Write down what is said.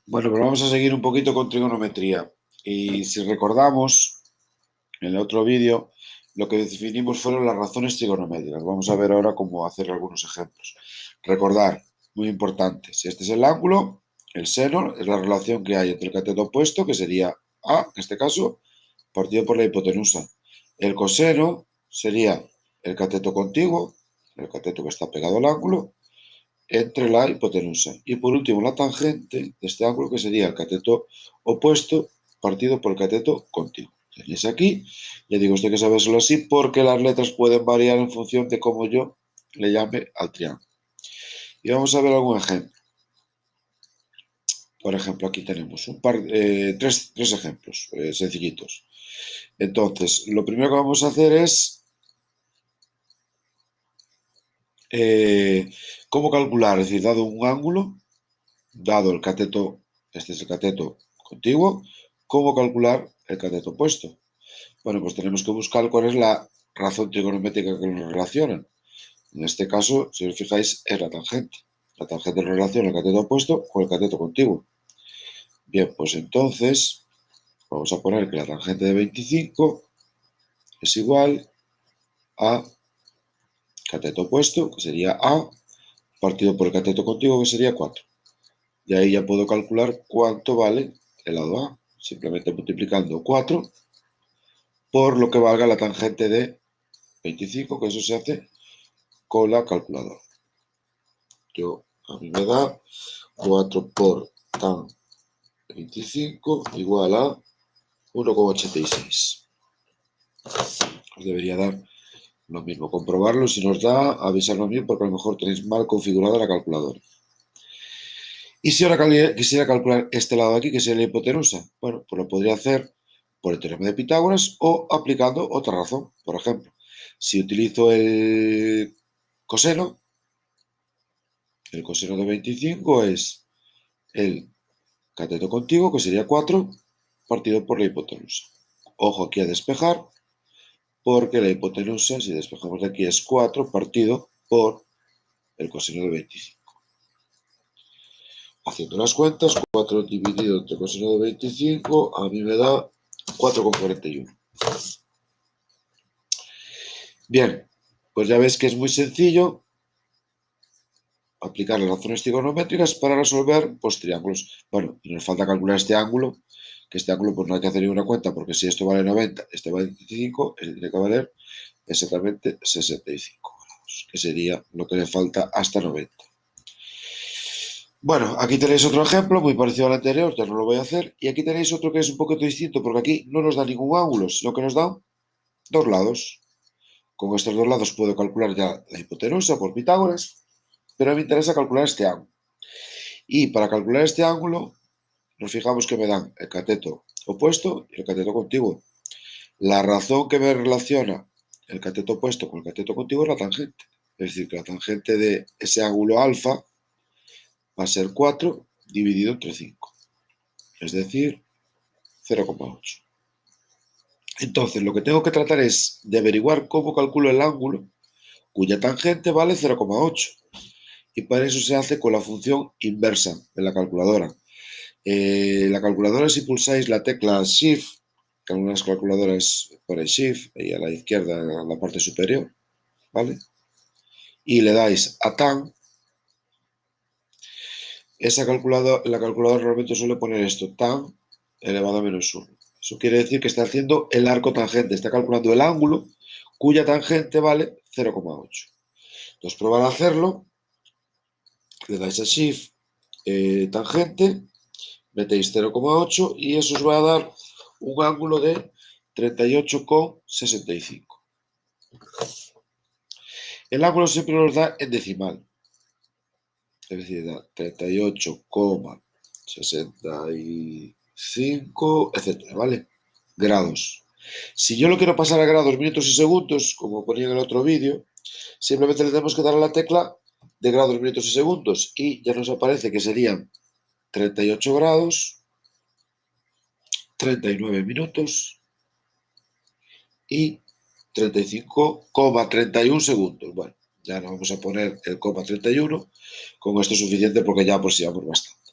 Bueno, pero vamos a seguir un poquito con trigonometría. Y si recordamos, en el otro vídeo, lo que definimos fueron las razones trigonométricas. Vamos a ver ahora cómo hacer algunos ejemplos. Recordar, muy importante, si este es el ángulo, el seno es la relación que hay entre el cateto opuesto, que sería A, en este caso, partido por la hipotenusa. El coseno sería el cateto contiguo, el cateto que está pegado al ángulo, entre la hipotenusa. Y por último, la tangente de este ángulo, que sería el cateto opuesto partido por el cateto contiguo. Tenéis aquí, ya digo, esto hay que sabérselo así porque las letras pueden variar en función de cómo yo le llame al triángulo. Y vamos a ver algún ejemplo. Por ejemplo, aquí tenemos tres ejemplos sencillitos. Entonces, lo primero que vamos a hacer es cómo calcular, es decir, dado un ángulo, dado el cateto, este es el cateto contiguo, cómo calcular el cateto opuesto. Bueno, pues tenemos que buscar cuál es la razón trigonométrica que nos relaciona. En este caso, si os fijáis, es la tangente. La tangente relaciona el cateto opuesto con el cateto contiguo. Bien, pues entonces vamos a poner que la tangente de 25 es igual a cateto opuesto, que sería A, partido por el cateto contiguo, que sería 4. Y ahí ya puedo calcular cuánto vale el lado A, simplemente multiplicando 4 por lo que valga la tangente de 25, que eso se hace con la calculadora. A mí me da 4 por tan 25 igual a 1,86. Os debería dar lo mismo. Comprobarlo, si nos da, avisarme a mí porque a lo mejor tenéis mal configurada la calculadora. Y si ahora quisiera calcular este lado de aquí, que sería la hipotenusa, bueno, pues lo podría hacer por el teorema de Pitágoras o aplicando otra razón. Por ejemplo, si utilizo el coseno de 25 es el cateto contiguo, que sería 4, partido por la hipotenusa. Ojo aquí a despejar, porque la hipotenusa, si despejamos de aquí, es 4 partido por el coseno de 25. Haciendo las cuentas, 4 dividido entre coseno de 25, a mí me da 4,41. Bien, pues ya ves que es muy sencillo aplicar las razones trigonométricas para resolver pues, triángulos. Bueno, y nos falta calcular este ángulo, que este ángulo pues no hay que hacer ninguna cuenta, porque si esto vale 90, este vale 25, él tiene que valer exactamente 65 grados, que sería lo que le falta hasta 90. Bueno, aquí tenéis otro ejemplo muy parecido al anterior, ya no lo voy a hacer. Y aquí tenéis otro que es un poquito distinto, porque aquí no nos da ningún ángulo, sino que nos dan dos lados. Con estos dos lados puedo calcular ya la hipotenusa por Pitágoras, pero me interesa calcular este ángulo. Y para calcular este ángulo, nos fijamos que me dan el cateto opuesto y el cateto contiguo. La razón que me relaciona el cateto opuesto con el cateto contiguo es la tangente. Es decir, que la tangente de ese ángulo alfa va a ser 4 dividido entre 5. Es decir, 0,8. Entonces, lo que tengo que tratar es de averiguar cómo calculo el ángulo cuya tangente vale 0,8. Y para eso se hace con la función inversa de la calculadora. La calculadora, si pulsáis la tecla Shift, que algunas calculadoras pone Shift, ahí a la izquierda, en la parte superior, ¿vale? Y le dais a tan, la calculadora realmente suele poner esto, tan elevado a menos 1. Eso quiere decir que está haciendo el arco tangente, está calculando el ángulo cuya tangente vale 0,8. Entonces, probar a hacerlo, le dais a Shift, tangente, metéis 0,8 y eso os va a dar un ángulo de 38,65. El ángulo siempre nos da en decimal, es decir, da 38,65, etcétera, ¿vale? Grados. Si yo lo quiero pasar a grados, minutos y segundos, como ponía en el otro vídeo, simplemente le tenemos que dar a la tecla de grados, minutos y segundos y ya nos aparece que serían 38 grados, 39 minutos y 35,31 segundos. Bueno, ya no vamos a poner el coma 31, con esto es suficiente porque ya aproximamos bastante.